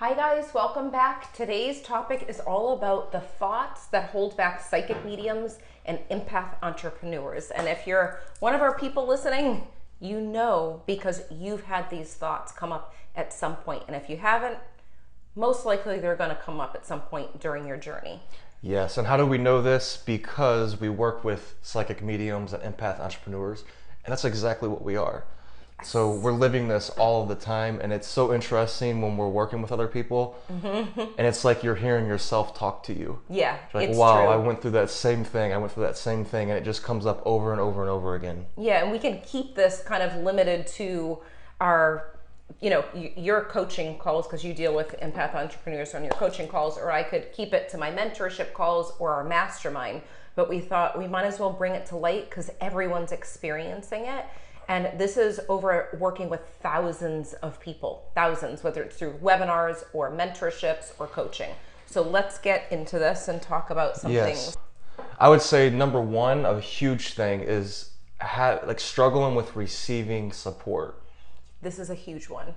Hi guys, welcome back. Today's topic is all about the thoughts that hold back psychic mediums and empath entrepreneurs. And if you're one of our people listening, you know because you've had these thoughts come up at some point. And if you haven't, most likely they're going to come up at some point during your journey. Yes, and how do we know this? Because we work with psychic mediums and empath entrepreneurs, and that's exactly what we are. So we're living this all of the time, and it's so interesting when we're working with other people, and it's like you're hearing yourself talk to you. Yeah, You're like, it's wow, true. I went through that same thing, and it just comes up over and over and over again. Yeah, and we can keep this kind of limited to our, your coaching calls because you deal with empath entrepreneurs on your coaching calls, or I could keep it to my mentorship calls or our mastermind. But we thought we might as well bring it to light because everyone's experiencing it. And this is over working with thousands of people, whether it's through webinars or mentorships or coaching. So let's get into this and talk about some things. I would say number one, a huge thing is struggling with receiving support. This is a huge one.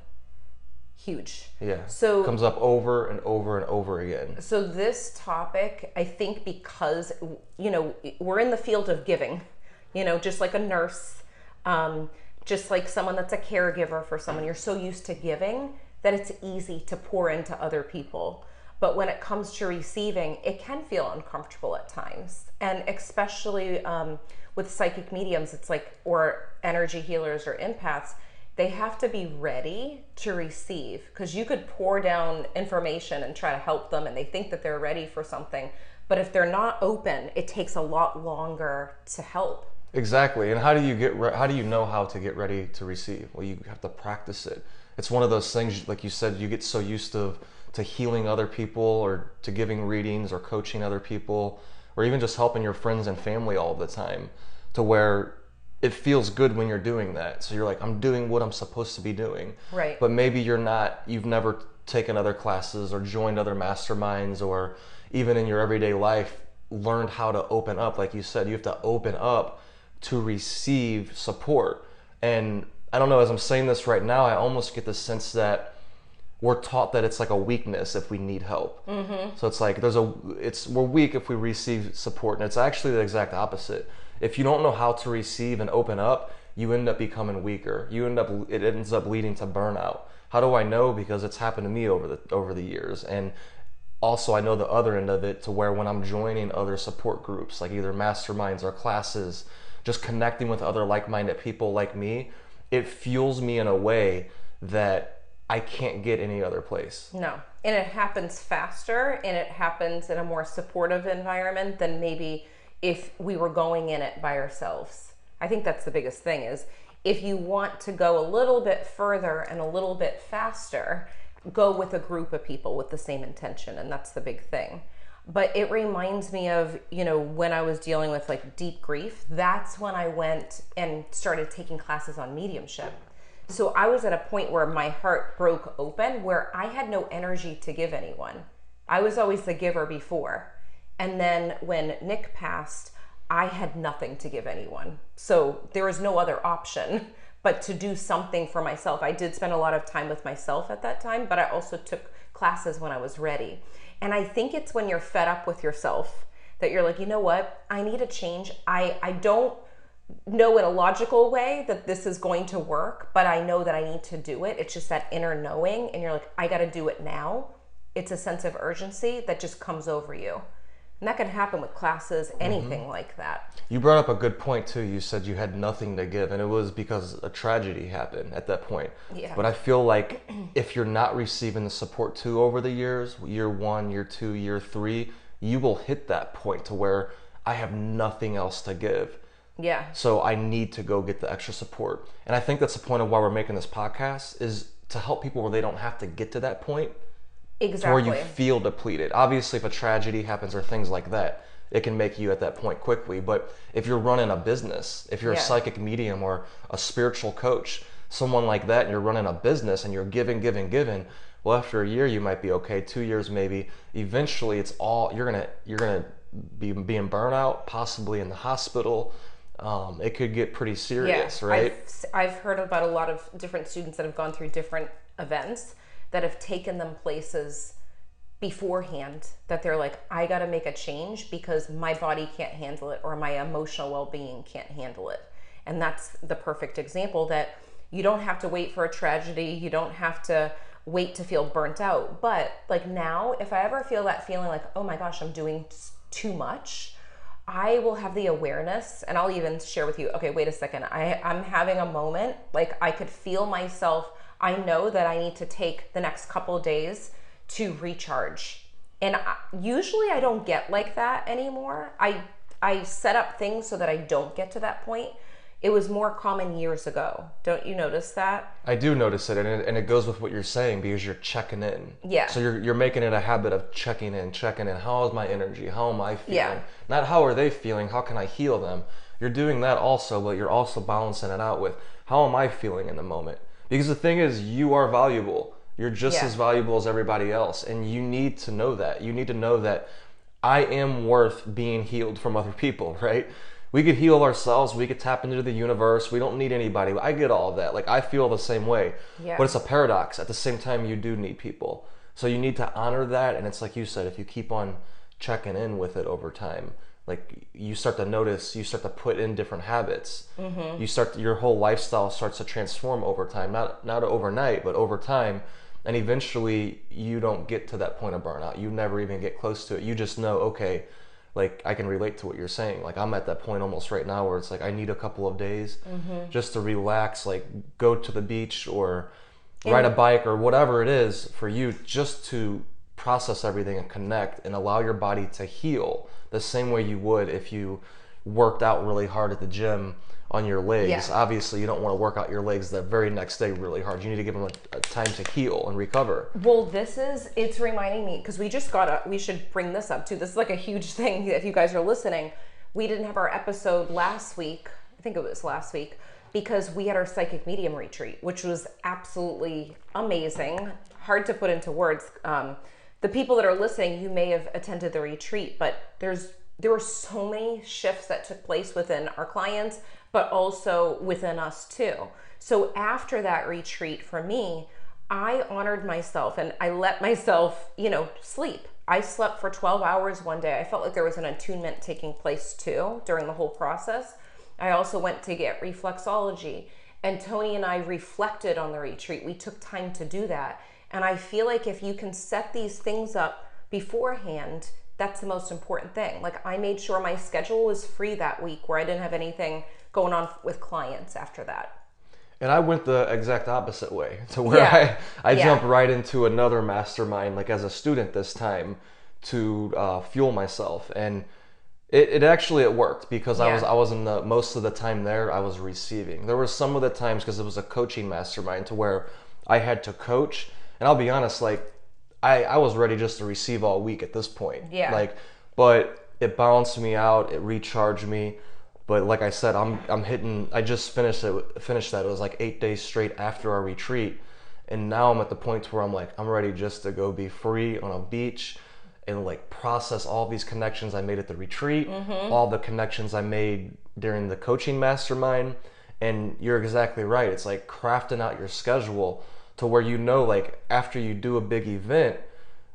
Huge. Yeah. So it comes up over and over and over again. So this topic, I think because, we're in the field of giving, just like a nurse, just like someone that's a caregiver for someone, you're so used to giving that it's easy to pour into other people. But when it comes to receiving, it can feel uncomfortable at times. And especially with psychic mediums, it's like, or energy healers or empaths, they have to be ready to receive, because you could pour down information and try to help them and they think that they're ready for something. But if they're not open, it takes a lot longer to help. Exactly. And how do you know how to get ready to receive? Well, you have to practice it. It's one of those things, like you said, you get so used to healing other people or to giving readings or coaching other people or even just helping your friends and family all the time, to where it feels good when you're doing that. So you're like, I'm doing what I'm supposed to be doing. Right. But maybe you've never taken other classes or joined other masterminds, or even in your everyday life learned how to open up. Like you said, you have to open up to receive support. And I don't know, as I'm saying this right now, I almost get the sense that we're taught that it's like a weakness if we need help. Mm-hmm. So it's like we're weak if we receive support, and it's actually the exact opposite. If you don't know how to receive and open up, you end up becoming weaker. It ends up leading to burnout. How do I know? Because it's happened to me over the years. And also I know the other end of it, to where when I'm joining other support groups, like either masterminds or classes, just connecting with other like-minded people like me, it fuels me in a way that I can't get any other place. No. And it happens faster, and it happens in a more supportive environment than maybe if we were going in it by ourselves. I think that's the biggest thing, is if you want to go a little bit further and a little bit faster, go with a group of people with the same intention. And that's the big thing. But it reminds me of, when I was dealing with like deep grief, that's when I went and started taking classes on mediumship. So I was at a point where my heart broke open, where I had no energy to give anyone. I was always the giver before. And then when Nick passed, I had nothing to give anyone. So there was no other option but to do something for myself. I did spend a lot of time with myself at that time, but I also took classes when I was ready. And I think it's when you're fed up with yourself that you're like, you know what? I need a change. I don't know in a logical way that this is going to work, but I know that I need to do it. It's just that inner knowing. And you're like, I got to do it now. It's a sense of urgency that just comes over you. And that can happen with classes, anything like that. You brought up a good point too. You said you had nothing to give, and it was because a tragedy happened at that point. Yeah. But I feel like if you're not receiving the support too over the years, year 1, year 2, year 3, you will hit that point to where I have nothing else to give. Yeah. So I need to go get the extra support. And I think that's the point of why we're making this podcast, is to help people where they don't have to get to that point. Exactly. To where you feel depleted. Obviously, if a tragedy happens or things like that, it can make you at that point quickly. But if you're running a business, if you're a psychic medium or a spiritual coach, someone like that, and you're running a business and you're giving, well, after a year you might be okay, 2 years maybe. Eventually, it's all you're gonna be in burnout, possibly in the hospital. It could get pretty serious, right? I've heard about a lot of different students that have gone through different events that have taken them places beforehand that they're like, I got to make a change because my body can't handle it or my emotional well-being can't handle it. And that's the perfect example that you don't have to wait for a tragedy. You don't have to wait to feel burnt out. But like now, if I ever feel that feeling like, oh my gosh, I'm doing too much, I will have the awareness, and I'll even share with you, okay, wait a second. I'm having a moment, like I could feel myself. I know that I need to take the next couple of days to recharge. And usually I don't get like that anymore. I set up things so that I don't get to that point. It was more common years ago. Don't you notice that? I do notice it, and it goes with what you're saying because you're checking in. Yeah. So you're making it a habit of checking in. How is my energy? How am I feeling? Yeah. Not how are they feeling? How can I heal them? You're doing that also, but you're also balancing it out with how am I feeling in the moment? Because the thing is, you are valuable. You're just as valuable as everybody else, and you need to know that. You need to know that I am worth being healed from other people, right? We could heal ourselves. We could tap into the universe. We don't need anybody. I get all of that. Like, I feel the same way. Yeah. But it's a paradox. At the same time, you do need people. So you need to honor that. And it's like you said, if you keep on checking in with it over time, like you start to notice, you start to put in different habits. Mm-hmm. Your whole lifestyle starts to transform over time. Not overnight, but over time. And eventually, you don't get to that point of burnout. You never even get close to it. You just know, okay, like I can relate to what you're saying. Like I'm at that point almost right now where it's like I need a couple of days just to relax, like go to the beach or ride a bike or whatever it is for you, just to process everything and connect and allow your body to heal the same way you would if you worked out really hard at the gym on your legs. Yeah. Obviously, you don't want to work out your legs the very next day really hard. You need to give them a time to heal and recover. Well, it's reminding me, because we should bring this up too. This is like a huge thing if you guys are listening. We didn't have our episode last week. I think it was last week, because we had our psychic medium retreat, which was absolutely amazing. Hard to put into words. The people that are listening, you may have attended the retreat, but there were so many shifts that took place within our clients, but also within us too. So after that retreat for me, I honored myself and I let myself, sleep. I slept for 12 hours one day. I felt like there was an attunement taking place too during the whole process. I also went to get reflexology, and Tony and I reflected on the retreat. We took time to do that. And I feel like if you can set these things up beforehand, that's the most important thing. Like I made sure my schedule was free that week where I didn't have anything going on with clients after that. And I went the exact opposite way to where I jumped right into another mastermind, like as a student this time, to fuel myself. And it worked because I was in the most of the time there I was receiving. There were some of the times, because it was a coaching mastermind, to where I had to coach, and I'll be honest, like I was ready just to receive all week at this point. Yeah. But it balanced me out, it recharged me. But like I said, I just finished that. It was like 8 days straight after our retreat. And now I'm at the point where I'm ready just to go be free on a beach and like process all these connections I made at the retreat, all the connections I made during the coaching mastermind. And you're exactly right. It's like crafting out your schedule to where like after you do a big event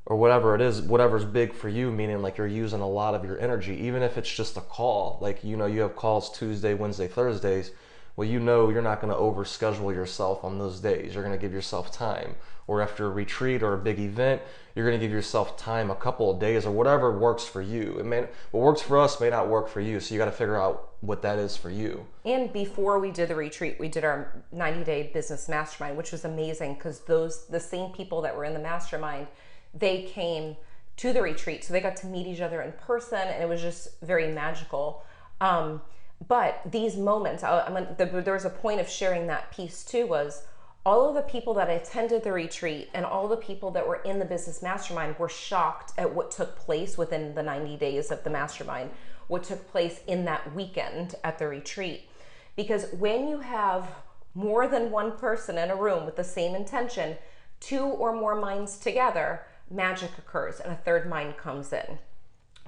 or whatever it is, whatever's big for you, meaning like you're using a lot of your energy, even if it's just a call, like, you have calls Tuesday, Wednesday, Thursdays. Well, you're not going to overschedule yourself on those days. You're going to give yourself time. Or after a retreat or a big event, you're going to give yourself time, a couple of days or whatever works for you. What works for us may not work for you. So you got to figure out what that is for you. And before we did the retreat, we did our 90-day business mastermind, which was amazing because the same people that were in the mastermind, they came to the retreat. So they got to meet each other in person, and it was just very magical. But these moments, there was a point of sharing that piece too, was all of the people that attended the retreat and all the people that were in the business mastermind were shocked at what took place within the 90 days of the mastermind, what took place in that weekend at the retreat. Because when you have more than one person in a room with the same intention, two or more minds together, magic occurs and a third mind comes in.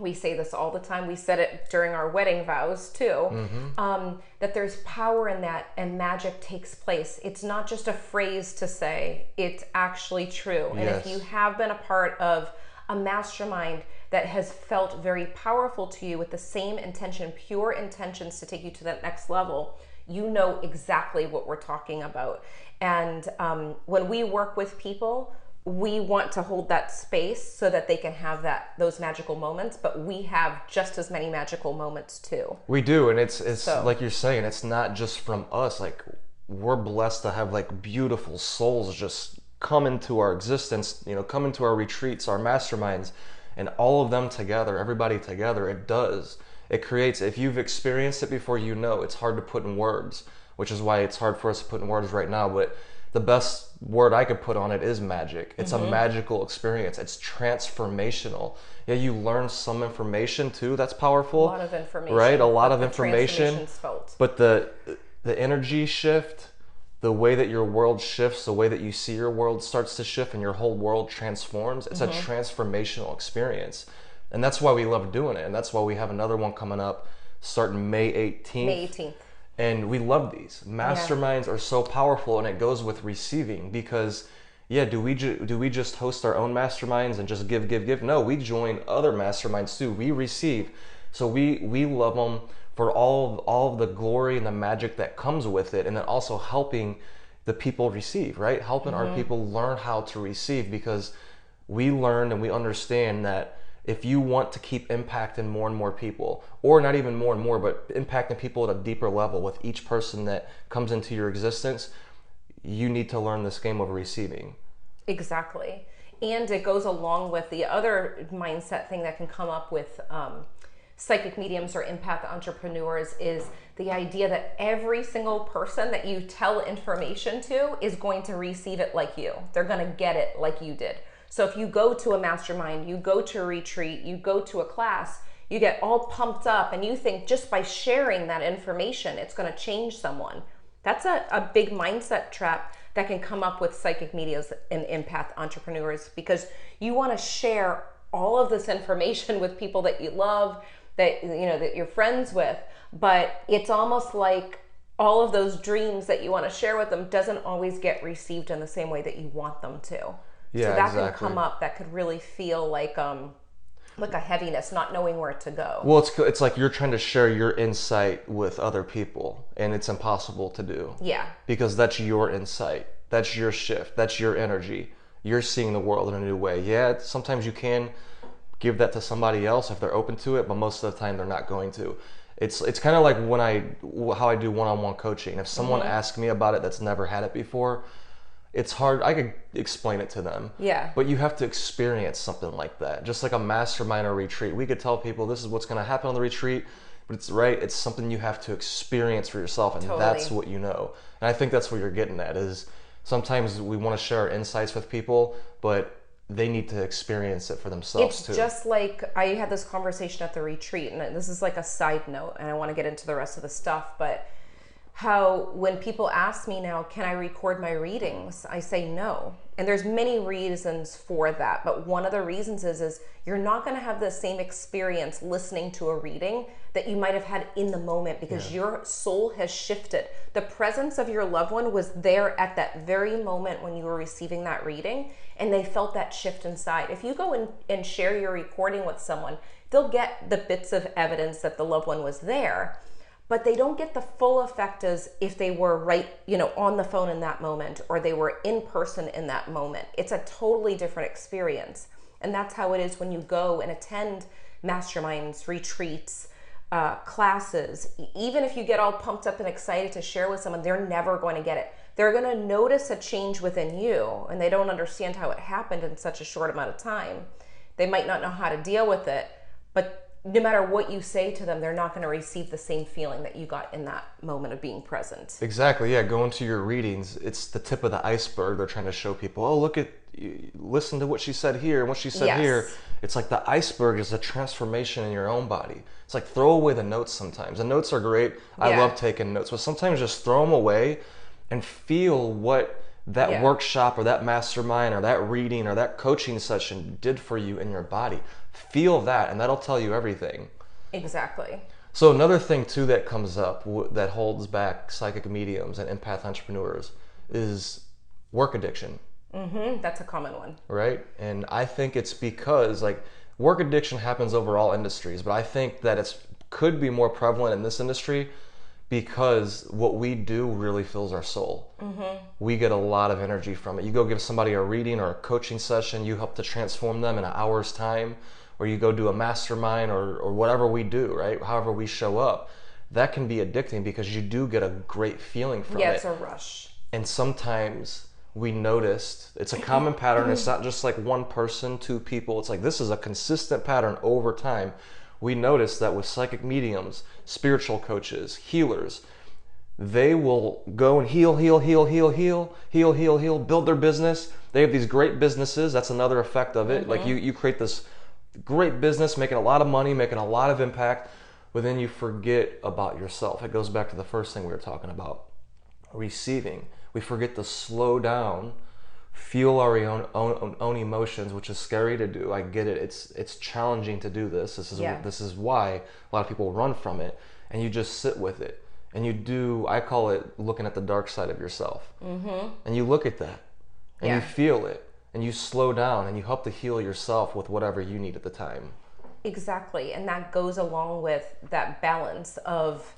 We say this all the time. We said it during our wedding vows too, that there's power in that and magic takes place. It's not just a phrase to say, it's actually true. And if you have been a part of a mastermind that has felt very powerful to you with the same intention, pure intentions to take you to that next level, you know exactly what we're talking about. And when we work with people, we want to hold that space so that they can have those magical moments, but we have just as many magical moments too. We do, and it's like you're saying, it's not just from us. Like, we're blessed to have like beautiful souls just come into our existence, you know, come into our retreats, our masterminds, and all of them together, everybody together, it creates, if you've experienced it before, you know, it's hard to put in words, which is why it's hard for us to put in words right now, but the best word I could put on it is magic. It's a magical experience. It's transformational. Yeah, you learn some information too. That's powerful. A lot of information. Right? A lot of information. Felt. But the energy shift, the way that your world shifts, the way that you see your world starts to shift and your whole world transforms. It's a transformational experience. And that's why we love doing it. And that's why we have another one coming up starting May 18th. May 18th. And we love these. Masterminds are so powerful, and it goes with receiving because, do we just host our own masterminds and just give? No, we join other masterminds too. We receive. So we love them for all of the glory and the magic that comes with it, and then also helping the people receive, right? Helping our people learn how to receive, because we learned and we understand that if you want to keep impacting more and more people, or not even more and more, but impacting people at a deeper level with each person that comes into your existence, you need to learn this game of receiving. Exactly. And it goes along with the other mindset thing that can come up with psychic mediums or empath entrepreneurs, is the idea that every single person that you tell information to is going to receive it like you. They're going to get it like you did. So if you go to a mastermind, you go to a retreat, you go to a class, you get all pumped up and you think just by sharing that information, it's going to change someone. That's a big mindset trap that can come up with psychic mediums and empath entrepreneurs, because you want to share all of this information with people that you love, that that you're friends with, but it's almost like all of those dreams that you want to share with them doesn't always get received in the same way that you want them to. Yeah, so that exactly. can come up. That could really feel like a heaviness, not knowing where to go. Well, it's like you're trying to share your insight with other people, and it's impossible to do. Yeah. Because that's your insight. That's your shift. That's your energy. You're seeing the world in a new way. Yeah, sometimes you can give that to somebody else if they're open to it, but most of the time they're not going to. It's kind of like how I do one-on-one coaching. If someone asks me about it that's never had it before, it's hard. I could explain it to them. Yeah. But you have to experience something like that. Just like a mastermind or retreat. We could tell people this is what's going to happen on the retreat, but it's something you have to experience for yourself, and that's what you know. And I think that's what you're getting at, is sometimes we want to share our insights with people, but they need to experience it for themselves too. It's just like I had this conversation at the retreat, and this is like a side note, and I want to get into the rest of the stuff, but how when people ask me now, can I record my readings? I say no. And there's many reasons for that. But one of the reasons is you're not going to have the same experience listening to a reading that you might have had in the moment, because your soul has shifted. The presence of your loved one was there at that very moment when you were receiving that reading, and they felt that shift inside. If you go and share your recording with someone, they'll get the bits of evidence that the loved one was there, but they don't get the full effect as if they were right, on the phone in that moment, or they were in person in that moment. It's a totally different experience. And that's how it is when you go and attend masterminds, retreats, classes. Even if you get all pumped up and excited to share with someone, they're never going to get it. They're going to notice a change within you, and they don't understand how it happened in such a short amount of time. They might not know how to deal with it, but no matter what you say to them, they're not going to receive the same feeling that you got in that moment of being present. Exactly, yeah. Going to your readings, it's the tip of the iceberg. They're trying to show people, oh, listen to what she said here and what she said here. It's like the iceberg is a transformation in your own body. It's like throw away the notes sometimes. The notes are great. I love taking notes, but sometimes just throw them away and feel what that workshop or that mastermind or that reading or that coaching session did for you in your body. Feel that, and that'll tell you everything. Exactly. So another thing too that comes up that holds back psychic mediums and empath entrepreneurs is work addiction. That's a common one. Right? And I think it's because like work addiction happens over all industries, but I think that it's could be more prevalent in this industry because what we do really fills our soul. We get a lot of energy from it. You go give somebody a reading or a coaching session, you help to transform them in an hour's time, or you go do a mastermind or whatever we do, right? However we show up, that can be addicting because you do get a great feeling from it. Yeah, it's a rush. And sometimes we noticed, it's a common pattern, it's not just like one person, two people, it's like this is a consistent pattern over time. We noticed that with psychic mediums, spiritual coaches, healers, they will go and heal, build their business. They have these great businesses. That's another effect of it. Like you create this great business, making a lot of money, making a lot of impact, but then you forget about yourself. It goes back to the first thing we were talking about, receiving. We forget to slow down, feel our own emotions, which is scary to do. I get it. It's challenging to do this. This is why a lot of people run from it. And you just sit with it. And you do, I call it looking at the dark side of yourself. And you look at that. And you feel it. And you slow down. And you help to heal yourself with whatever you need at the time. Exactly. And that goes along with that balance of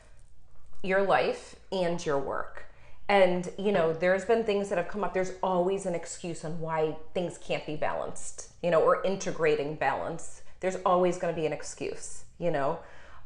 your life and your work. And, you know, there's been things that have come up. There's always an excuse on why things can't be balanced, you know, or integrating balance. There's always going to be an excuse, you know.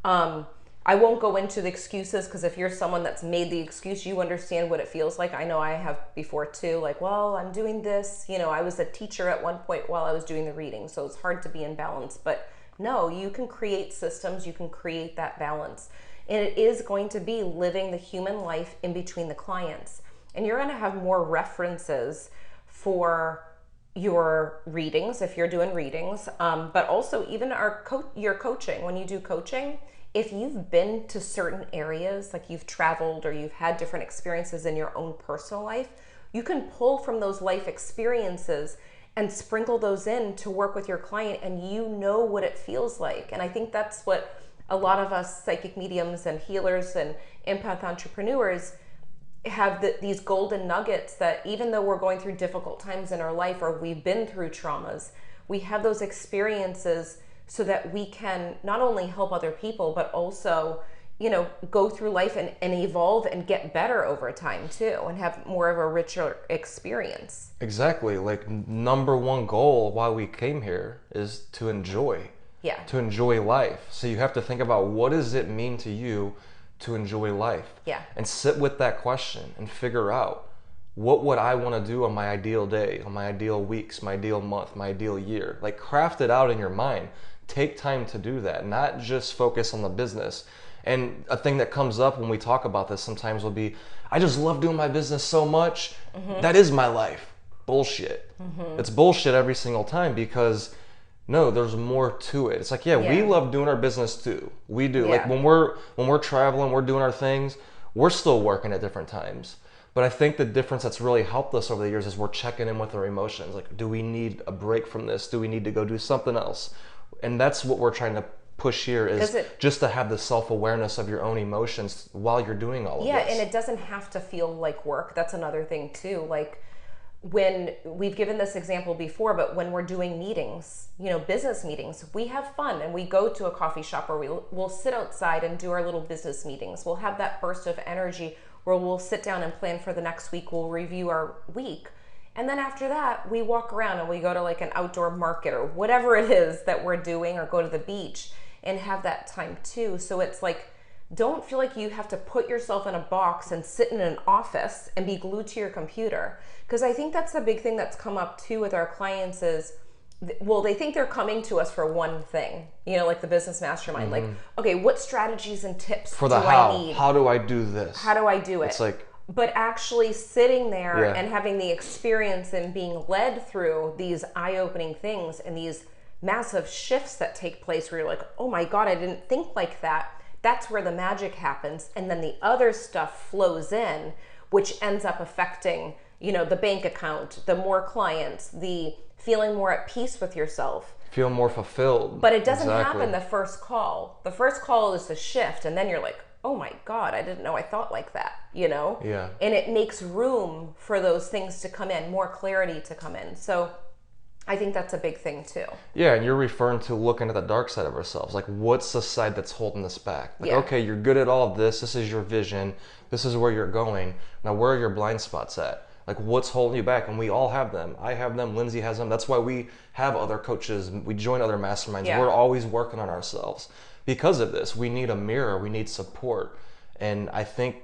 I won't go into the excuses because if you're someone that's made the excuse, you understand what it feels like. I know I have before too, like, well, I'm doing this. You know, I was a teacher at one point while I was doing the reading, so it's hard to be in balance. But no, you can create systems. You can create that balance. And it is going to be living the human life in between the clients. And you're going to have more references for your readings if you're doing readings, but also even your coaching. When you do coaching, if you've been to certain areas, like you've traveled or you've had different experiences in your own personal life, you can pull from those life experiences and sprinkle those in to work with your client, and you know what it feels like. And I think that's what a lot of us psychic mediums and healers and empath entrepreneurs have these golden nuggets that even though we're going through difficult times in our life or we've been through traumas, we have those experiences so that we can not only help other people, but also, you know, go through life and evolve and get better over time too, and have more of a richer experience. Exactly. Like number one goal while we came here is to enjoy. Yeah. To enjoy life. So you have to think about what does it mean to you to enjoy life? Yeah. And sit with that question and figure out what would I want to do on my ideal day, on my ideal weeks, my ideal month, my ideal year. Like craft it out in your mind. Take time to do that, not just focus on the business. And a thing that comes up when we talk about this sometimes will be, I just love doing my business so much. That is my life. Bullshit. It's bullshit every single time because no, there's more to it. It's like, we love doing our business too. We do. Like when we're traveling, we're doing our things, we're still working at different times. But I think the difference that's really helped us over the years is we're checking in with our emotions. Like, do we need a break from this? Do we need to go do something else? And that's what we're trying to push here is just to have the self-awareness of your own emotions while you're doing all of this. Yeah, and it doesn't have to feel like work. That's another thing too. Like, when we've given this example before, but when we're doing meetings, you know, business meetings, we have fun and we go to a coffee shop or we'll sit outside and do our little business meetings. We'll have that burst of energy where we'll sit down and plan for the next week. We'll review our week. And then after that, we walk around and we go to like an outdoor market or whatever it is that we're doing, or go to the beach and have that time too. So it's like, don't feel like you have to put yourself in a box and sit in an office and be glued to your computer. Because I think that's the big thing that's come up too with our clients is, well, they think they're coming to us for one thing, you know, like the business mastermind. Like, okay, what strategies and tips for the do I need? How do I do this? How do I do it? It's like, but actually sitting there and having the experience and being led through these eye-opening things and these massive shifts that take place where you're like, oh my God, I didn't think like that. That's where the magic happens. And then the other stuff flows in, which ends up affecting the bank account, the more clients, the feeling more at peace with yourself. Feel more fulfilled. But it doesn't happen the first call. The first call is the shift, and then you're like, oh my God, I didn't know I thought like that, Yeah. And it makes room for those things to come in, more clarity to come in. So I think that's a big thing too. Yeah, and you're referring to looking at the dark side of ourselves. Like, what's the side that's holding us back? Like, okay, you're good at all of this. This is your vision. This is where you're going. Now, where are your blind spots at? Like, what's holding you back? And we all have them. I have them. Lindsay has them. That's why we have other coaches. We join other masterminds. Yeah. We're always working on ourselves. Because of this, we need a mirror. We need support. And I think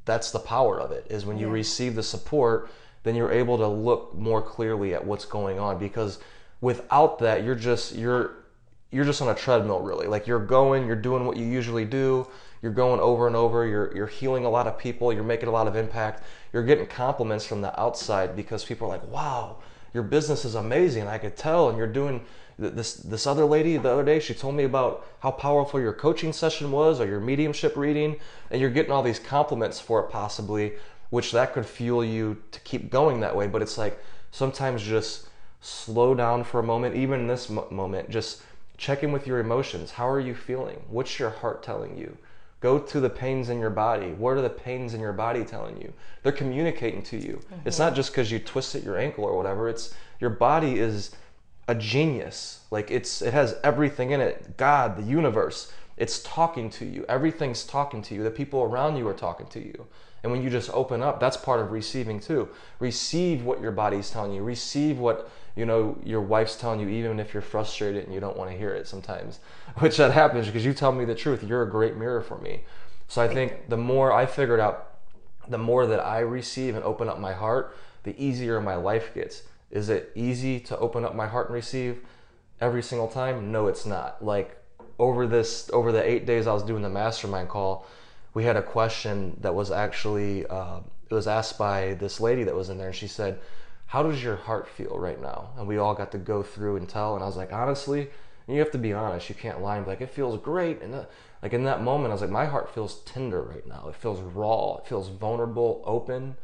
that's the power of it, is when you receive the support, then you're able to look more clearly at what's going on. Because without that, you're just on a treadmill, really. Like, you're doing what you usually do. You're going over and over. You're healing a lot of people. You're making a lot of impact. You're getting compliments from the outside because people are like, wow, your business is amazing. I could tell. And you're doing this other lady the other day, she told me about how powerful your coaching session was, or your mediumship reading, and you're getting all these compliments for it possibly, which that could fuel you to keep going that way. But it's like, sometimes just slow down for a moment, even in this moment, just check in with your emotions. How are you feeling? What's your heart telling you? Go to the pains in your body. What are the pains in your body telling you? They're communicating to you. It's not just because you twisted your ankle or whatever. It's your body is a genius. Like, it has everything in it. God, the universe, it's talking to you. Everything's talking to you. The people around you are talking to you. And when you just open up, that's part of receiving too. Receive what your body's telling you. Receive what your wife's telling you, even if you're frustrated and you don't want to hear it sometimes, which that happens because you tell me the truth. You're a great mirror for me. So I think the more I figured out, the more that I receive and open up my heart, the easier my life gets. Is it easy to open up my heart and receive every single time? No, it's not. Like, over the 8 days I was doing the mastermind call, we had a question that was actually, it was asked by this lady that was in there, and she said, how does your heart feel right now? And we all got to go through and tell, and I was like, honestly, and you have to be honest, you can't lie and be like, it feels great. And like, in that moment, I was like, my heart feels tender right now. It feels raw. It feels vulnerable, open.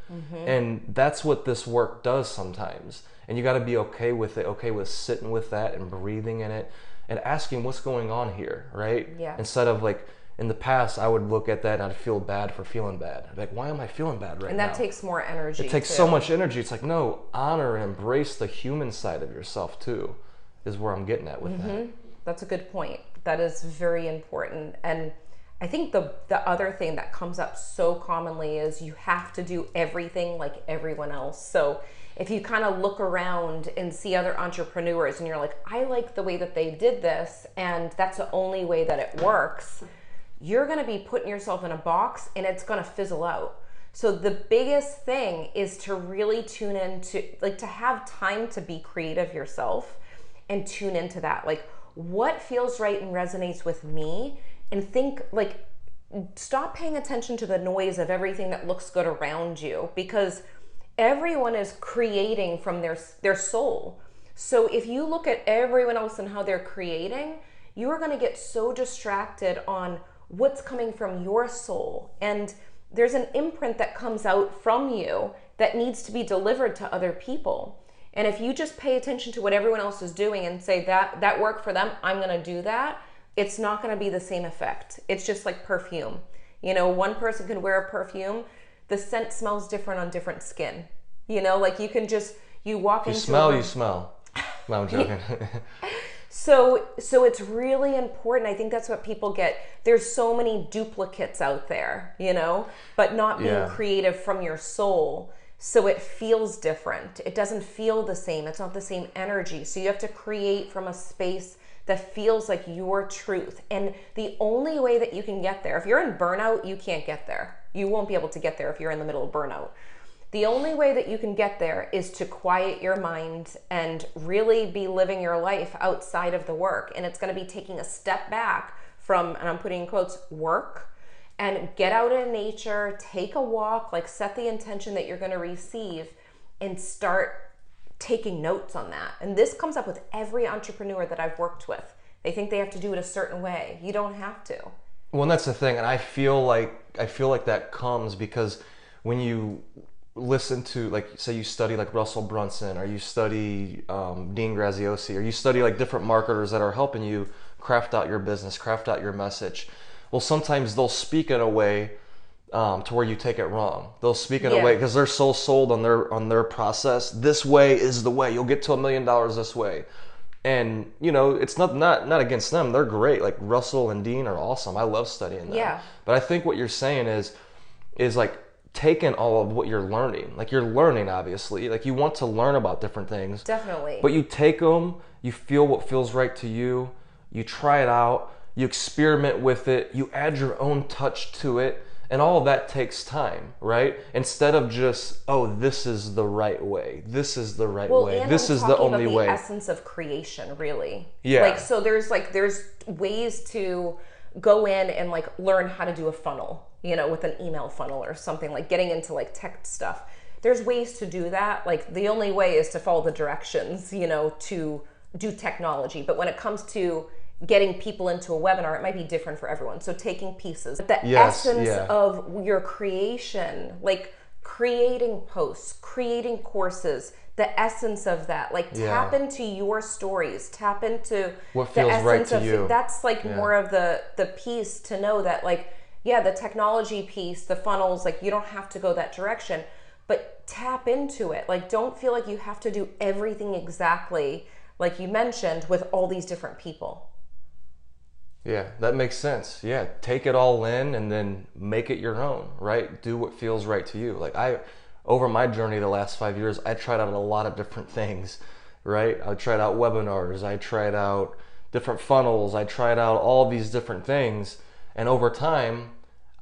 And that's what this work does sometimes. And you got to be okay with it, okay with sitting with that and breathing in it and asking what's going on here, right? Yeah. Instead of, like, in the past, I would look at that and I'd feel bad for feeling bad. I'd be like, why am I feeling bad right now? And that takes more energy. It takes so much energy. It's like, no, honor and embrace the human side of yourself too, is where I'm getting at with that. That's a good point. That is very important. And I think the other thing that comes up so commonly is you have to do everything like everyone else. So if you kind of look around and see other entrepreneurs and you're like, I like the way that they did this, and that's the only way that it works, you're going to be putting yourself in a box and it's going to fizzle out. So the biggest thing is to really tune into, like, to have time to be creative yourself and tune into that. Like, what feels right and resonates with me, and think, like, stop paying attention to the noise of everything that looks good around you, because everyone is creating from their soul. So if you look at everyone else and how they're creating, you are going to get so distracted on what's coming from your soul. And there's an imprint that comes out from you that needs to be delivered to other people. And if you just pay attention to what everyone else is doing and say that worked for them, I'm going to do that, it's not going to be the same effect. It's just like perfume. One person can wear a perfume, the scent smells different on different skin. Like, you walk into you smell. No, I'm joking. So it's really important. I think that's what people get. There's so many duplicates out there, but not being creative from your soul. So it feels different. It doesn't feel the same. It's not the same energy. So you have to create from a space that feels like your truth. And the only way that you can get there, if you're in burnout, you can't get there. You won't be able to get there if you're in the middle of burnout. The only way that you can get there is to quiet your mind and really be living your life outside of the work. And it's going to be taking a step back from, and I'm putting in quotes, work, and get out in nature, take a walk, like, set the intention that you're going to receive, and start taking notes on that. And this comes up with every entrepreneur that I've worked with. They think they have to do it a certain way. You don't have to. Well, and that's the thing. And I feel like that comes because when you listen to, like, say you study like Russell Brunson, or you study Dean Graziosi, or you study like different marketers that are helping you craft out your business, craft out your message. Well, sometimes they'll speak in a way to where you take it wrong. They'll speak in a way because they're so sold on their process. This way is the way. You'll get to $1 million this way. And, you know, it's not against them. They're great. Like Russell and Dean are awesome. I love studying them. Yeah. But I think what you're saying is like taking all of what you're learning. Like you're learning, obviously. Like you want to learn about different things. Definitely. But you take them, you feel what feels right to you, you try it out, you experiment with it, you add your own touch to it. And all of that takes time, right? Instead of just, oh, this is the right way. This is the right way. This is the only way. The essence of creation, really. Yeah. Like, so there's ways to go in and like learn how to do a funnel, you know, with an email funnel or something, like getting into like tech stuff. There's ways to do that. Like the only way is to follow the directions, you know, to do technology. But when it comes to getting people into a webinar, it might be different for everyone. So taking pieces, the essence of your creation, like creating posts, creating courses, the essence of that, like tap into your stories, tap into what feels right to you. That's like more of the piece to know that, like, the technology piece, the funnels, like you don't have to go that direction, but tap into it. Like, don't feel like you have to do everything exactly like you mentioned with all these different people. Yeah, that makes sense. Yeah, take it all in and then make it your own, right? Do what feels right to you. Like over my journey the last 5 years, I tried out a lot of different things, right? I tried out webinars, I tried out different funnels, I tried out all these different things. And over time,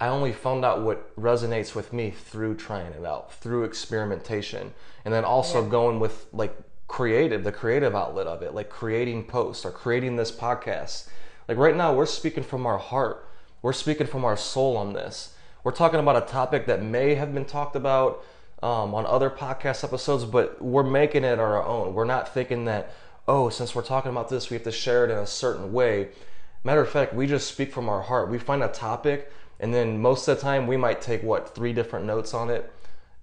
I only found out what resonates with me through trying it out, through experimentation. And then also going with like the creative outlet of it, like creating posts or creating this podcast. Like right now, we're speaking from our heart. We're speaking from our soul on this. We're talking about a topic that may have been talked about on other podcast episodes, but we're making it our own. We're not thinking that, oh, since we're talking about this, we have to share it in a certain way. Matter of fact, we just speak from our heart. We find a topic, and then most of the time, we might take, 3 different notes on it.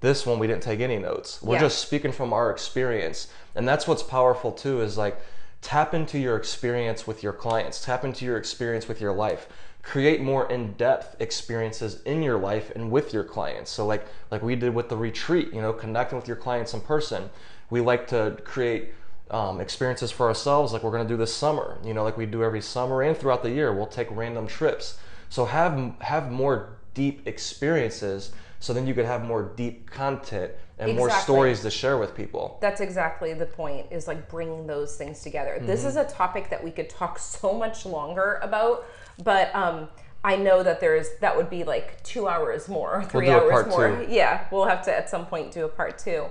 This one, we didn't take any notes. We're just speaking from our experience. And that's what's powerful too, is like, tap into your experience with your clients, tap into your experience with your life, create more in-depth experiences in your life and with your clients. So like we did with the retreat, you know, connecting with your clients in person. We like to create experiences for ourselves, like we're going to do this summer, you know, like we do every summer and throughout the year. We'll take random trips. So have more deep experiences, so then you could have more deep content and more stories to share with people. That's exactly the point, is like bringing those things together. Mm-hmm. This is a topic that we could talk so much longer about, but I know that that would be like 2 hours more, 3 hours more. Two. Yeah, we'll have to at some point do a part 2.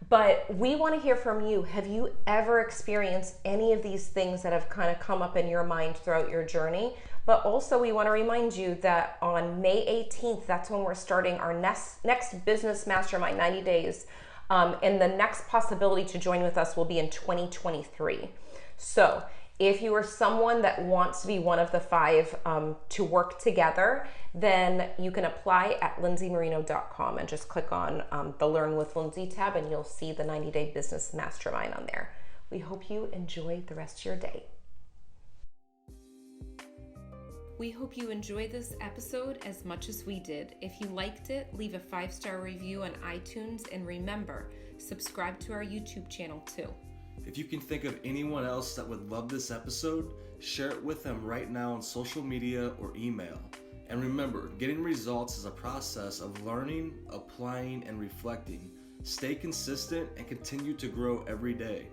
But we want to hear from you. Have you ever experienced any of these things that have kind of come up in your mind throughout your journey? But also, we want to remind you that on May 18th, that's when we're starting our next business mastermind, 90 days. And the next possibility to join with us will be in 2023. So if you are someone that wants to be one of the 5 to work together, then you can apply at lindsaymarino.com and just click on the Learn with Lindsay tab, and you'll see the 90-day business mastermind on there. We hope you enjoy the rest of your day. We hope you enjoyed this episode as much as we did. If you liked it, leave a 5-star review on iTunes, and remember, subscribe to our YouTube channel too. If you can think of anyone else that would love this episode, share it with them right now on social media or email. And remember, getting results is a process of learning, applying, and reflecting. Stay consistent and continue to grow every day.